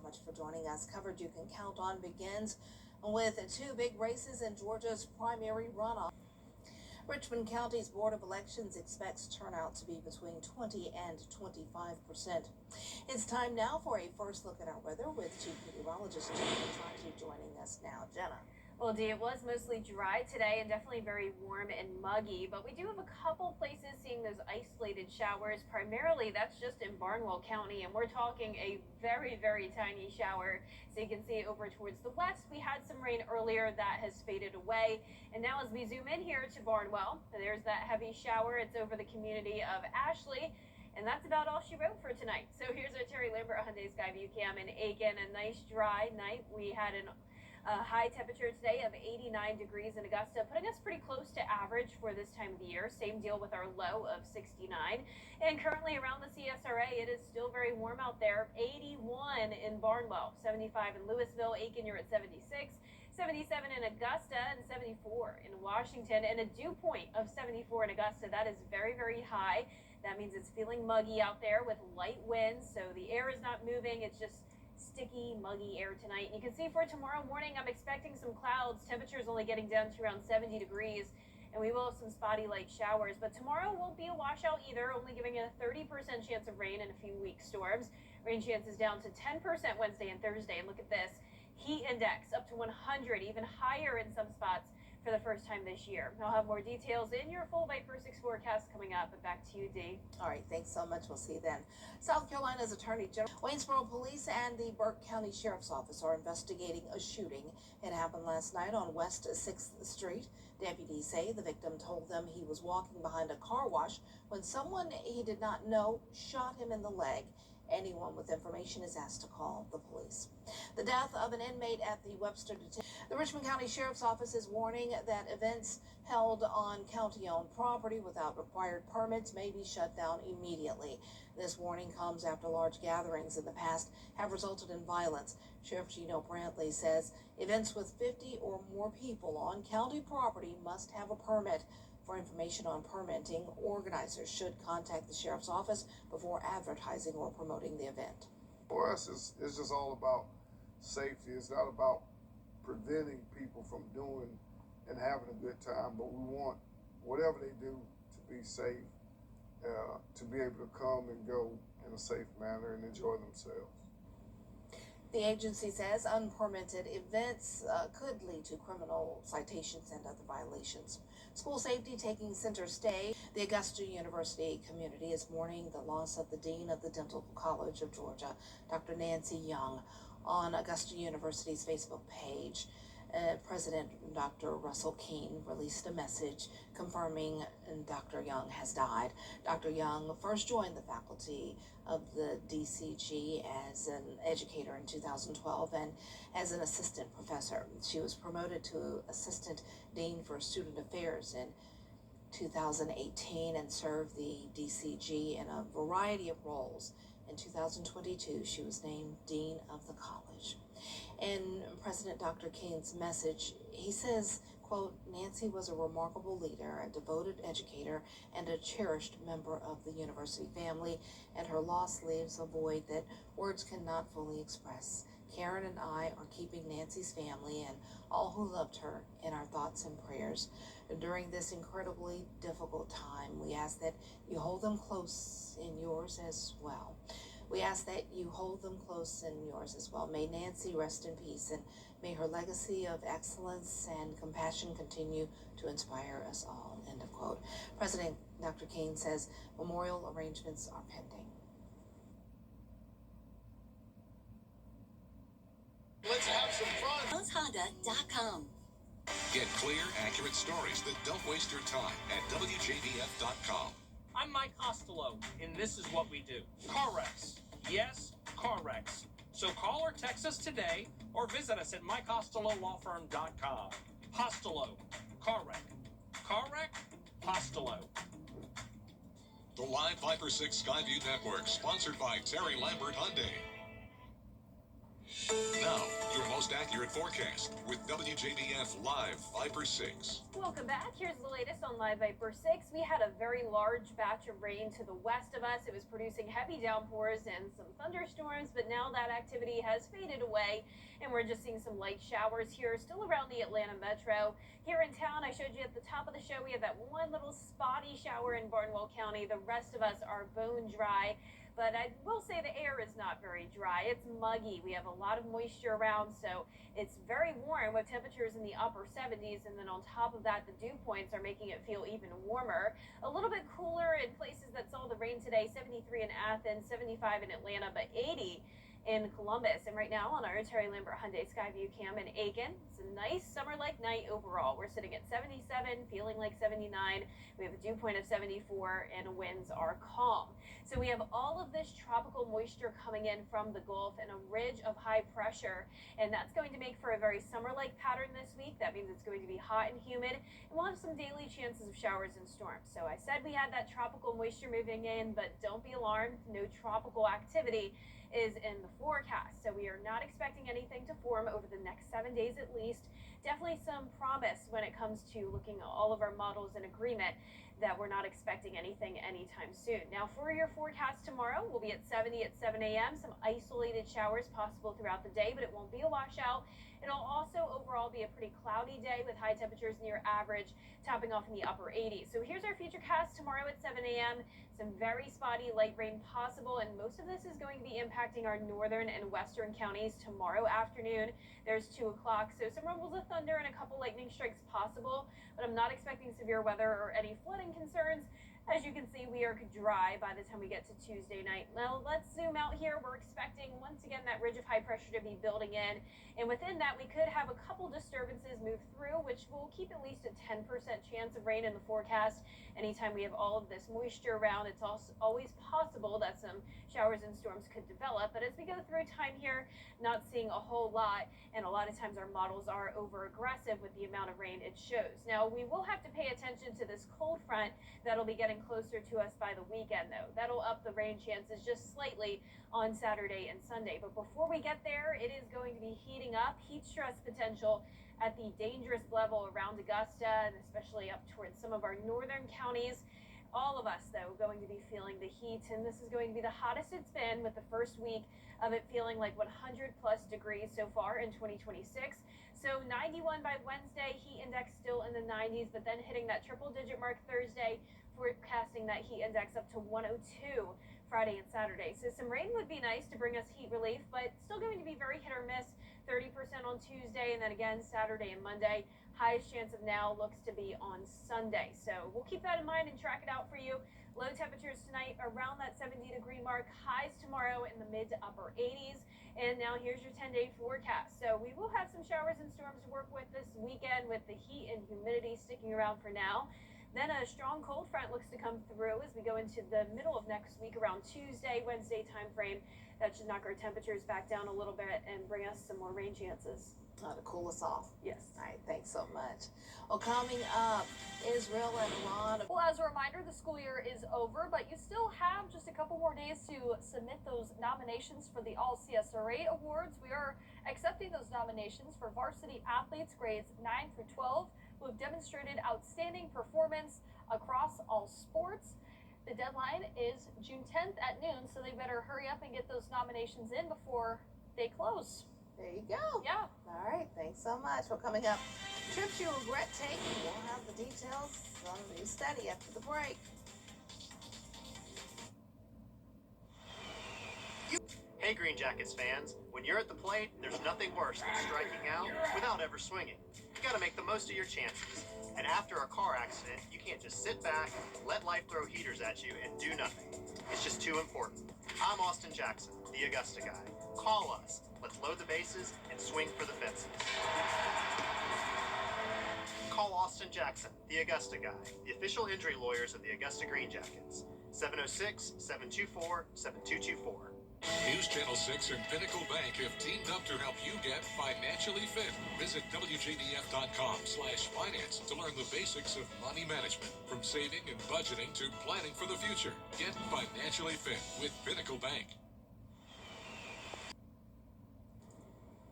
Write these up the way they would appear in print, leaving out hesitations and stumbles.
much for joining us. Coverage you can count on begins with two big races in Georgia's primary runoff. Richmond County's Board of Elections expects turnout to be between 20 and 25%. It's time now for a first look at our weather with Chief Meteorologist Jenna joining us now. Jenna. Well, Dee, it was mostly dry today and definitely very warm and muggy, but we do have a couple places seeing those isolated showers. Primarily, that's just in Barnwell County, and we're talking a very, very tiny shower. So you can see over towards the west, we had some rain earlier that has faded away. And now as we zoom in here to Barnwell, there's that heavy shower. It's over the community of Ashley. And that's about all she wrote for tonight. So here's our Terry Lambert Hyundai Skyview Cam in Aiken. A nice dry night. We had a high temperature today of 89 degrees in Augusta, putting us pretty close to average for this time of the year. Same deal with our low of 69. And currently around the CSRA, it is still very warm out there. 81 in Barnwell, 75 in Louisville, Aiken, you're at 76, 77 in Augusta, and 74 in Washington, and a dew point of 74 in Augusta. That is very, very high. That means it's feeling muggy out there with light winds, so the air is not moving. It's just sticky, muggy air tonight. And you can see for tomorrow morning, I'm expecting some clouds. Temperatures only getting down to around 70 degrees, and we will have some spotty light showers. But tomorrow won't be a washout either, only giving a 30% chance of rain and a few weak storms. Rain chances down to 10% Wednesday and Thursday. And look at this, heat index up to 100, even higher in some spots for the first time this year. I'll have more details in your full Viper 6 forecast coming up, but back to you, Dee. All right, thanks so much. We'll see you then. South Carolina's Attorney General, Waynesboro Police and the Burke County Sheriff's Office are investigating a shooting. It happened last night on West 6th Street. Deputies say the victim told them he was walking behind a car wash when someone he did not know shot him in the leg. Anyone with information is asked to call the police. The death of an inmate at the Webster detention. The Richmond County Sheriff's Office is warning that events held on county-owned property without required permits may be shut down immediately. This warning comes after large gatherings in the past have resulted in violence. Sheriff Gino Brantley says events with 50 or more people on county property must have a permit. For information on permitting, organizers should contact the Sheriff's Office before advertising or promoting the event. For us, it's just all about safety. It's not about preventing people from doing and having a good time, but we want whatever they do to be safe, to be able to come and go in a safe manner and enjoy themselves. The agency says unpermitted events could lead to criminal citations and other violations. School safety taking center stage. The Augusta University community is mourning the loss of the Dean of the Dental College of Georgia, Dr. Nancy Young. On Augusta University's Facebook page, President Dr. Russell Keene released a message confirming Dr. Young has died. Dr. Young first joined the faculty of the DCG as an educator in 2012 and as an assistant professor. She was promoted to assistant dean for student affairs in 2018 and served the DCG in a variety of roles. In 2022, she was named dean of the college. In President Dr. Keene's message, he says, quote, Nancy was a remarkable leader, a devoted educator, and a cherished member of the university family, and her loss leaves a void that words cannot fully express. Karen and I are keeping Nancy's family and all who loved her in our thoughts and prayers. During this incredibly difficult time, we ask that you hold them close in yours as well. We ask that you hold them close in yours as well. May Nancy rest in peace, and may her legacy of excellence and compassion continue to inspire us all, end of quote. President Dr. Keene says memorial arrangements are pending. Let's have some fun. Honda.com. Get clear, accurate stories that don't waste your time at WJBF.com. I'm Mike Costello, and this is what we do. Car wrecks. Yes, car wrecks. So call or text us today or visit us at MikeCostelloLawFirm.com. Costello. Car wreck. Car wreck? Costello. The live Viper 6 Skyview Network, sponsored by Terry Lambert Hyundai. Now, your most accurate forecast with WJBF Live Viper 6. Welcome back. Here's the latest on Live Viper 6. We had a very large batch of rain to the west of us. It was producing heavy downpours and some thunderstorms, but now that activity has faded away, and we're just seeing some light showers here, still around the Atlanta metro. Here in town, I showed you at the top of the show, we have that one little spotty shower in Barnwell County. The rest of us are bone dry. But I will say the air is not very dry. It's muggy. We have a lot of moisture around, so it's very warm with temperatures in the upper 70s. And then on top of that, the dew points are making it feel even warmer. A little bit cooler in places that saw the rain today, 73 in Athens, 75 in Atlanta, but 80 in Columbus. And right now on our Terry Lambert Hyundai Skyview cam in Aiken, it's a nice summer-like night overall. We're sitting at 77, feeling like 79. We have a dew point of 74 and winds are calm. So we have all of this tropical moisture coming in from the Gulf and a ridge of high pressure, and that's going to make for a very summer-like pattern this week. That means it's going to be hot and humid, and we'll have some daily chances of showers and storms. So I said we had that tropical moisture moving in, but don't be alarmed, no tropical activity is in the forecast. So we are not expecting anything to form over the next 7 days at least. Definitely some promise when it comes to looking at all of our models in agreement that we're not expecting anything anytime soon. Now for your forecast tomorrow, we'll be at 70 at 7 a.m. Some isolated showers possible throughout the day, but it won't be a washout. It'll also overall be a pretty cloudy day with high temperatures near average, topping off in the upper 80s. So here's our futurecast tomorrow at 7 a.m. Some very spotty light rain possible, and most of this is going to be impacting our northern and western counties tomorrow afternoon. There's 2 o'clock, so some rumbles of thunder and a couple lightning strikes possible, but I'm not expecting severe weather or any flooding concerns. As you can see, we are dry by the time we get to Tuesday night. Now let's zoom out here. We're expecting once again that ridge of high pressure to be building in, and within that we could have a couple disturbances move through, which will keep at least a 10% chance of rain in the forecast. Anytime we have all of this moisture around, it's also always possible that some showers and storms could develop. But as we go through time here, not seeing a whole lot, and a lot of times our models are over aggressive with the amount of rain it shows. Now we will have to pay attention to this cold front that'll be getting closer to us by the weekend, though. That'll up the rain chances just slightly on Saturday and Sunday. But before we get there, it is going to be heating up. Heat stress potential at the dangerous level around Augusta, and especially up towards some of our northern counties. All of us, though, going to be feeling the heat, and this is going to be the hottest it's been, with the first week of it feeling like 100+ degrees so far in 2026. So 91 by Wednesday, heat index still in the 90s, but then hitting that triple-digit mark Thursday, forecasting that heat index up to 102 Friday and Saturday. So some rain would be nice to bring us heat relief, but still going to be very hit or miss. 30% on Tuesday, and then again Saturday and Monday. Highest chance of now looks to be on Sunday. So we'll keep that in mind and track it out for you. Low temperatures tonight around that 70-degree mark. Highs tomorrow in the mid to upper 80s. And now here's your 10-day forecast. So we will have some showers and storms to work with this weekend, with the heat and humidity sticking around for now. Then a strong cold front looks to come through as we go into the middle of next week around Tuesday, Wednesday time frame. That should knock our temperatures back down a little bit and bring us some more rain chances. To cool us off. Yes. All right, thanks so much. Well, coming up, Israel and Iran. Well, as a reminder, the school year is over, but you still have just a couple more days to submit those nominations for the All CSRA Awards. We are accepting those nominations for varsity athletes grades 9 through 12 who have demonstrated outstanding performance across all sports. The deadline is June 10th at noon, so they better hurry up and get those nominations in before they close. There you go. Yeah. All right, thanks so much. Well, coming up, trips you regret taking. We'll have the details on the study after the break. Hey Green Jackets fans, when you're at the plate, there's nothing worse than striking out without ever swinging. You gotta make the most of your chances. And after a car accident, you can't just sit back, let life throw heaters at you, and do nothing. It's just too important. I'm Austin Jackson, the Augusta guy. Call us. Let's load the bases and swing for the fences. Call Austin Jackson, the Augusta guy, the official injury lawyers of the Augusta Green Jackets. 706-724-7224. News Channel 6 and Pinnacle Bank have teamed up to help you get financially fit. Visit WJBF.com/finance to learn the basics of money management, from saving and budgeting to planning for the future. Get financially fit with Pinnacle Bank.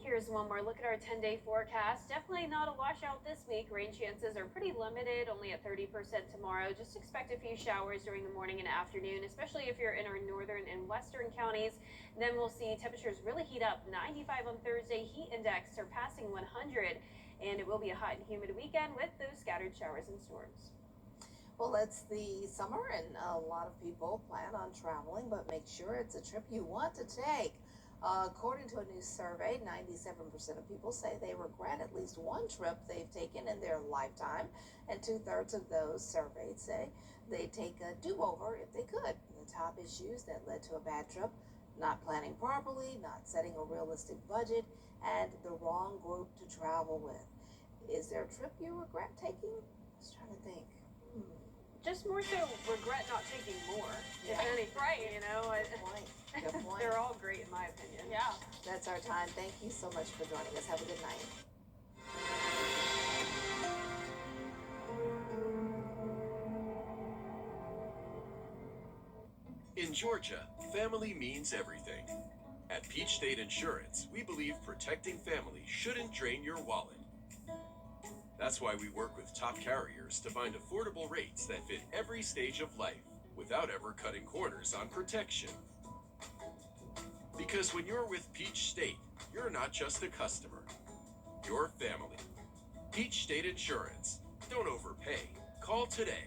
Here's one more look at our 10-day forecast. Definitely not a washout this week. Rain chances are pretty limited, only at 30% tomorrow. Just expect a few showers during the morning and afternoon, especially if you're in our northern and western counties. Then we'll see temperatures really heat up. 95 on Thursday, heat index surpassing 100. And it will be a hot and humid weekend with those scattered showers and storms. Well, it's the summer and a lot of people plan on traveling, but make sure it's a trip you want to take. According to a new survey, 97% of people say they regret at least one trip they've taken in their lifetime, and 2/3 of those surveyed say they'd take a do-over if they could. The top issues that led to a bad trip: not planning properly, not setting a realistic budget, and the wrong group to travel with. Is there a trip you regret taking? I was trying to think. Just more so regret not taking more, if any. Right. You know, Good point. Good point. they're all great in my opinion. Yeah. That's our time. Thank you so much for joining us. Have a good night. In Georgia, family means everything. At Peach State Insurance, we believe protecting family shouldn't drain your wallet. That's why we work with top carriers to find affordable rates that fit every stage of life without ever cutting corners on protection. Because when you're with Peach State, you're not just a customer, you're family. Peach State Insurance. Don't overpay. Call today.